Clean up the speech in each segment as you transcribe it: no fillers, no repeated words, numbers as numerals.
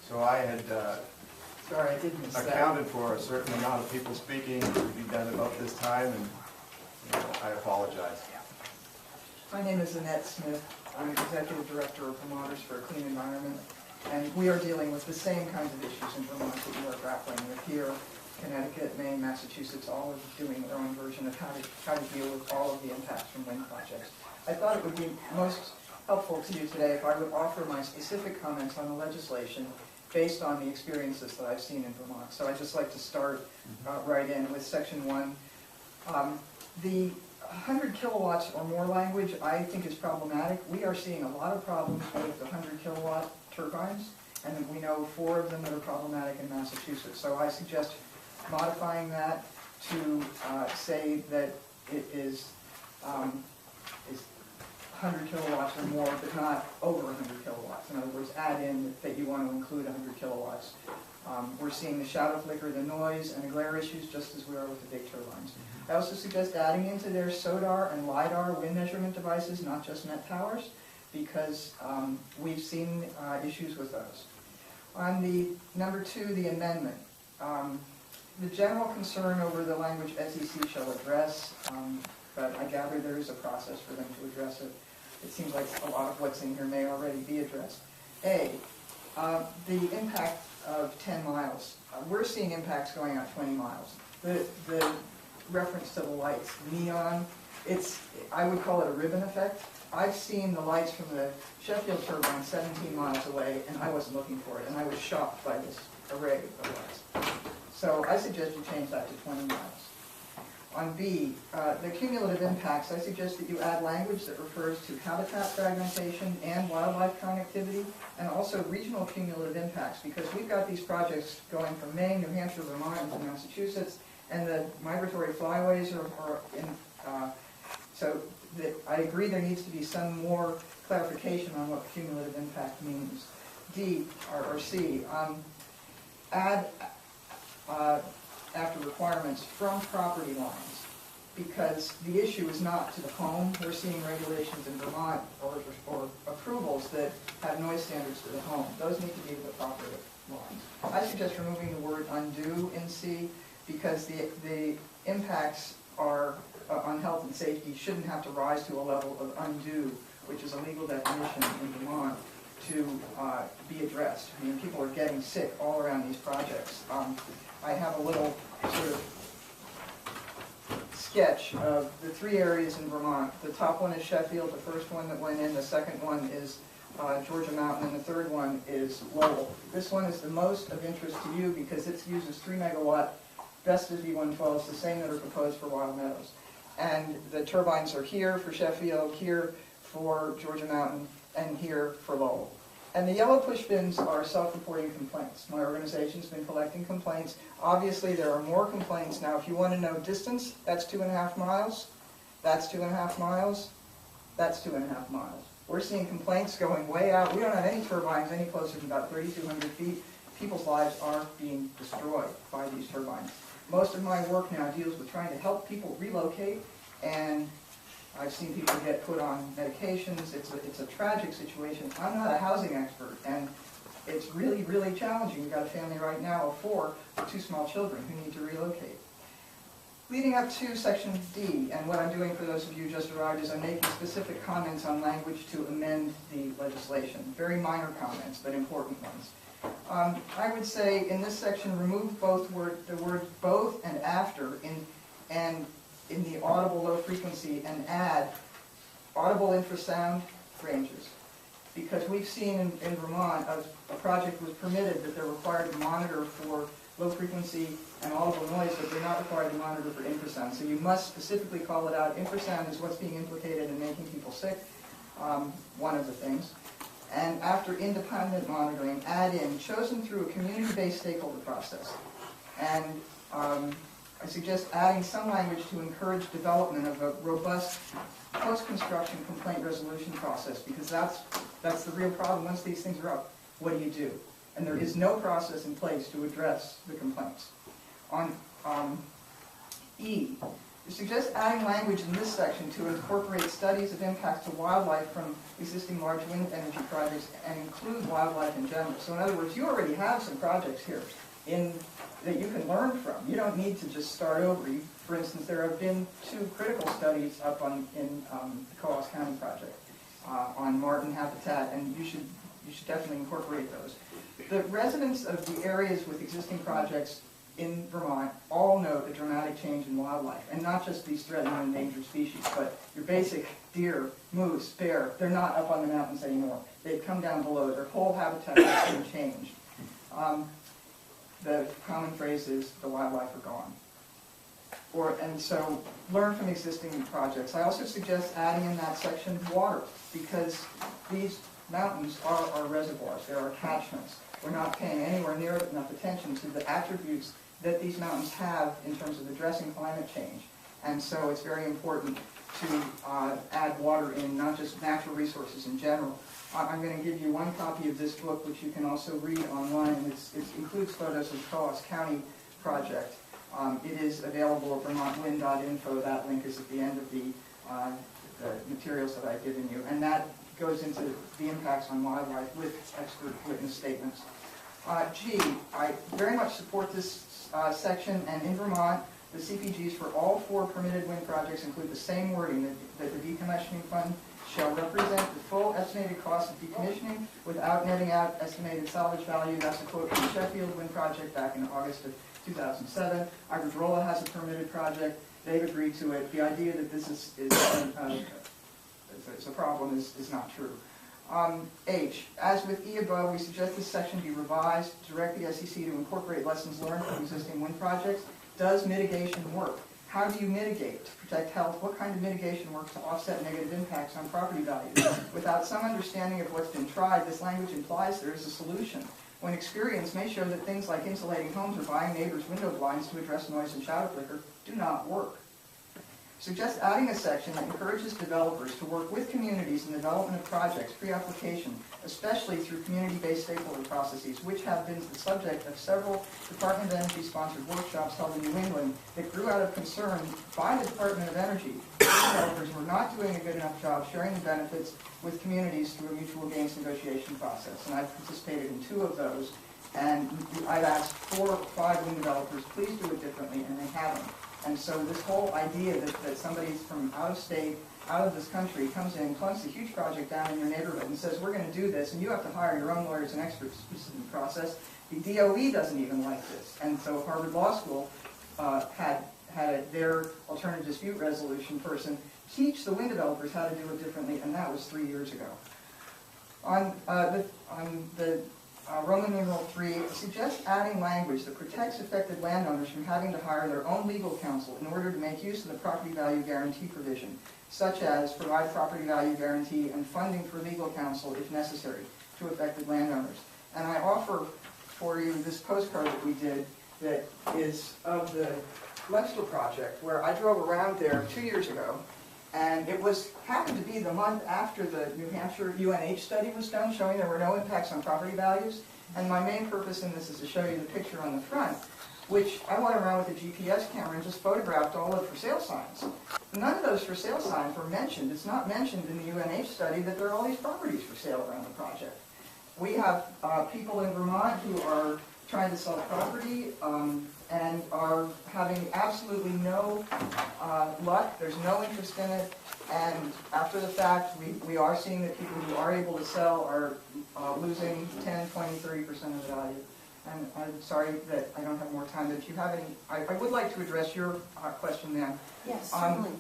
So I had Sorry, I did miss that. accounted for a certain amount of people speaking to be done about this time, and I apologize. My name is Annette Smith. I'm Executive Director of Vermonters for a Clean Environment, and we are dealing with the same kinds of issues in Vermont that you are grappling with here. Connecticut, Maine, Massachusetts, all are doing their own version of how to deal with all of the impacts from wind projects. I thought it would be most helpful to you today if I would offer my specific comments on the legislation based on the experiences that I've seen in Vermont. So I'd just like to start right in with Section 1. The 100 kilowatts or more language I think is problematic. We are seeing a lot of problems with the 100 kilowatt turbines, and we know 4 of them that are problematic in Massachusetts. So I suggest modifying that to say that it is 100 kilowatts or more, but not over 100 kilowatts. In other words, add in that you want to include 100 kilowatts. We're seeing the shadow flicker, the noise, and the glare issues just as we are with the big turbines. I also suggest adding into their SODAR and LIDAR wind measurement devices, not just Met towers, because we've seen issues with those. On the number 2, the amendment. The general concern over the language SEC shall address, but I gather there is a process for them to address it. It seems like a lot of what's in here may already be addressed. The impact of 10 miles. We're seeing impacts going out 20 miles. The reference to the lights, neon, I would call it a ribbon effect. I've seen the lights from the Sheffield turbine 17 miles away, and I wasn't looking for it, and I was shocked by this array of lights. So I suggest you change that to 20 miles. On B, the cumulative impacts, I suggest that you add language that refers to habitat fragmentation and wildlife connectivity, and also regional cumulative impacts, because we've got these projects going from Maine, New Hampshire, Vermont, and to Massachusetts, and the migratory flyways are in, so I agree there needs to be some more clarification on what cumulative impact means. D, or C, add after requirements from property lines, because the issue is not to the home. We're seeing regulations in Vermont or approvals that have noise standards to the home. Those need to be to the property lines. I suggest removing the word undue in C, because the impacts are on health and safety shouldn't have to rise to a level of undue, which is a legal definition in Vermont, to be addressed. I mean, people are getting sick all around these projects. I have a little sort of sketch of the 3 areas in Vermont. The top one is Sheffield, the first one that went in, the second one is Georgia Mountain, and the third one is Lowell. This one is the most of interest to you because it uses 3 megawatt Vestas V112s, the same that are proposed for Wild Meadows. And the turbines are here for Sheffield, here for Georgia Mountain, and here for Lowell. And the yellow push bins are self-reporting complaints. My organization's been collecting complaints. Obviously, there are more complaints. Now, if you want to know distance, that's 2.5 miles. That's 2.5 miles. That's 2.5 miles. We're seeing complaints going way out. We don't have any turbines any closer than about 3,200 feet. People's lives are being destroyed by these turbines. Most of my work now deals with trying to help people relocate, and I've seen people get put on medications. It's a tragic situation. I'm not a housing expert, and it's really, really challenging. We've got a family right now of 4 with 2 small children who need to relocate. Leading up to Section D, and what I'm doing for those of you who just arrived is I'm making specific comments on language to amend the legislation. Very minor comments, but important ones. I would say in this section, remove the words both and after in the audible low frequency, and add audible infrasound ranges. Because we've seen in Vermont, a project was permitted that they're required to monitor for low frequency and audible noise, but they're not required to monitor for infrasound. So you must specifically call it out. Infrasound is what's being implicated in making people sick, one of the things. And after independent monitoring, add in chosen through a community-based stakeholder process. And I suggest adding some language to encourage development of a robust post-construction complaint resolution process, because that's the real problem. Once these things are up, what do you do? And there is no process in place to address the complaints. On E, You suggest adding language in this section to incorporate studies of impacts to wildlife from existing large wind energy projects and include wildlife in general. So in other words, you already have some projects here that you can learn from. You don't need to just start over. For instance, there have been 2 critical studies up in the Coos County project on marten habitat, and you should definitely incorporate those. The residents of the areas with existing projects in Vermont all note a dramatic change in wildlife, and not just these threatened and endangered species, but your basic deer, moose, bear. They're not up on the mountains anymore. They've come down below. Their whole habitat has been changed. The common phrase is, the wildlife are gone. And so learn from existing projects. I also suggest adding in that section water, because these mountains are our reservoirs. They're our catchments. We're not paying anywhere near enough attention to the attributes that these mountains have in terms of addressing climate change. And so it's very important to add water in, not just natural resources in general. I'm going to give you one copy of this book, which you can also read online. It includes photos of the Coos County project. It is available at vermontwind.info. That link is at the end of the materials that I've given you. And that goes into the impacts on wildlife with expert witness statements. G, I very much support this section, and in Vermont, the CPGs for all 4 permitted wind projects include the same wording, that the decommissioning fund shall represent the full estimated cost of decommissioning without netting out estimated salvage value. That's a quote from the Sheffield wind project back in August of 2007. Iberdrola has a permitted project. They've agreed to it. The idea that this is a problem is not true. H, as with E above, we suggest this section be revised to direct the SEC to incorporate lessons learned from existing wind projects. Does mitigation work? How do you mitigate to protect health? What kind of mitigation works to offset negative impacts on property values? Without some understanding of what's been tried, this language implies there is a solution, when experience may show that things like insulating homes or buying neighbors' window blinds to address noise and shadow flicker do not work. Suggest adding a section that encourages developers to work with communities in the development of projects pre-application, especially through community-based stakeholder processes, which have been the subject of several Department of Energy-sponsored workshops held in New England that grew out of concern by the Department of Energy that developers were not doing a good enough job sharing the benefits with communities through a mutual gains negotiation process. And I've participated in 2 of those, and I've asked 4 or 5 wind developers, please do it differently, and they haven't. And so this whole idea that somebody from out of state, out of this country, comes in, plunks a huge project down in your neighborhood and says, we're going to do this, and you have to hire your own lawyers and experts in the process. The DOE doesn't even like this. And so Harvard Law School had their alternative dispute resolution person teach the wind developers how to do it differently, and that was 3 years ago. On the Roman numeral 3, suggests adding language that protects affected landowners from having to hire their own legal counsel in order to make use of the property value guarantee provision, such as provide property value guarantee and funding for legal counsel if necessary to affected landowners. And I offer for you this postcard that we did that is of the Leinster project, where I drove around there 2 years ago, and it happened to be the month after the New Hampshire UNH study was done, showing there were no impacts on property values. And my main purpose in this is to show you the picture on the front, which I went around with a GPS camera and just photographed all of the for sale signs. None of those for sale signs were mentioned. It's not mentioned in the UNH study that there are all these properties for sale around the project. We have people in Vermont who are trying to sell property and are having absolutely no luck. There's no interest in it. And after the fact, we are seeing that people who are able to sell are losing 10, 20, 30% of the value. And I'm sorry that I don't have more time, but if you have any, I would like to address your question, ma'am. Yes, certainly.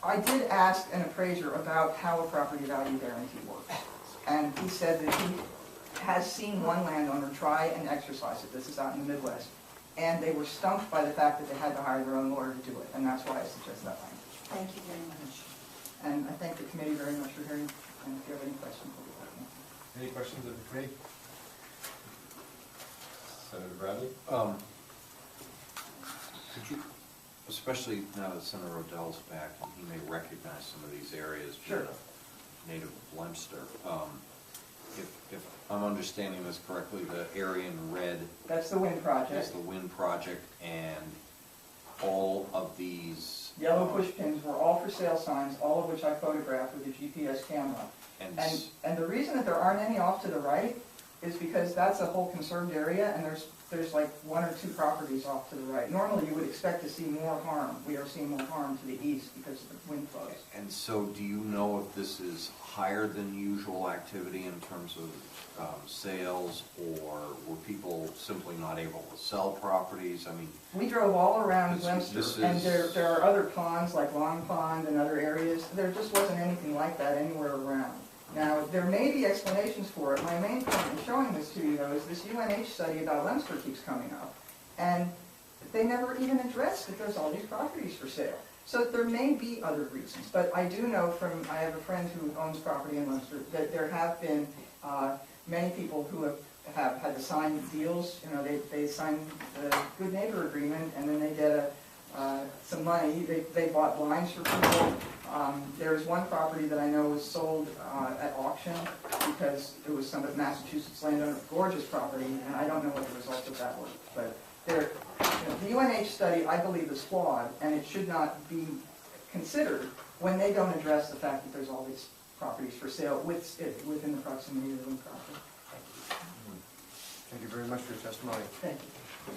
I did ask an appraiser about how a property value guarantee works. And he said that he has seen one landowner try and exercise it. This is out in the Midwest. And they were stumped by the fact that they had to hire their own lawyer to do it. And that's why I suggest that language. Thank you very much. And I thank the committee very much for hearing. And if you have any questions, we'll be back. Any questions of the committee? Senator Bradley? Could you, especially now that Senator Rodell's back, and he may recognize some of these areas, Sure. being a native of Leinster. If I'm understanding this correctly, the area in red That's the wind project. is the wind project, and all of these. Yellow push pins were all for sale signs, all of which I photographed with a GPS camera. And And the reason that there aren't any off to the right is because that's a whole conserved area, and there's like 1 or 2 properties off to the right. Normally, you would expect to see more harm. We are seeing more harm to the east because of the wind flows. And so do you know if this is higher than usual activity in terms of sales, or were people simply not able to sell properties? I mean, We drove all around This Webster, and is- there are other ponds, like Long Pond and other areas. There just wasn't anything like that anywhere around. Now, there may be explanations for it. My main point in showing this to you, though, is this UNH study about Leominster keeps coming up, and they never even addressed that there's all these properties for sale. So there may be other reasons, but I do know I have a friend who owns property in Leominster, that there have been many people who have had to sign deals. You know, they sign the good neighbor agreement, and then they get some money. They bought blinds for people. There was one property that I know was sold at auction because it was some of Massachusetts landowner, gorgeous property, and I don't know what the results of that were. But the UNH study, I believe, is flawed, and it should not be considered when they don't address the fact that there's all these properties for sale within the proximity of the wind property. Thank you very much for your testimony. Thank you.